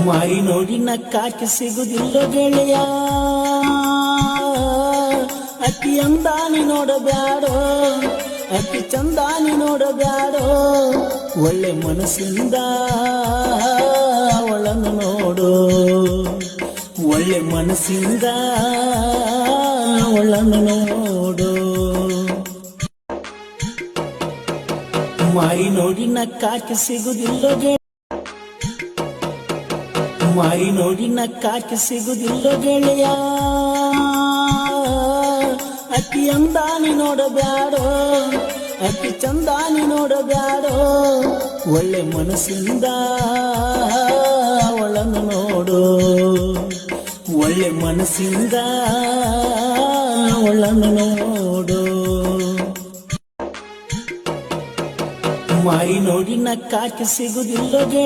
ಮಾರಿ ನೋಡಿ ನಕ್ಕಾಕೆ ಸಿಗುದಿಲ್ಲ ಗೆಳೆಯ ಅಕ್ಕಿ ಅಂದಾನಿ ನೋಡಬ್ಯಾಡೋ ಅಕ್ಕಿ ಚಂದಾನಿ ನೋಡಬ್ಯಾಡೋ ಒಳ್ಳೆ ಮನಸ್ಸಿಂದ ಅವಳನ್ನು ನೋಡು ಒಳ್ಳೆ ಮನಸ್ಸಿಂದ ಅವಳನ್ನು ನೋಡು ಮಾರಿ ನೋಡಿ ನಕ್ಕಾಕೆ ಸಿಗುದಿಲ್ಲ ಗೆಳೆಯ ಮಾರಿ ನೋಡಿ ನಕ್ಕಾಕೆ ಸಿಗುದಿಲ್ಲ ಗೆಳೆಯ ಅಕ್ಕಿ ಅಂದಾನಿ ನೋಡಬ್ಯಾಡೋ ಅಕ್ಕಿ ಚಂದಾನಿ ನೋಡಬ್ಯಾಡೋ ಒಳ್ಳೆ ಮನಸ್ಸಿಂದ ಅವಳನ್ನು ನೋಡು ಒಳ್ಳೆ ಮನಸ್ಸಿಂದ ಅವಳನ್ನು ನೋಡು ಮಾರಿ ನೋಡಿ ನಕ್ಕಾಕೆ ಸಿಗುದಿಲ್ಲ ಗೆಳೆಯ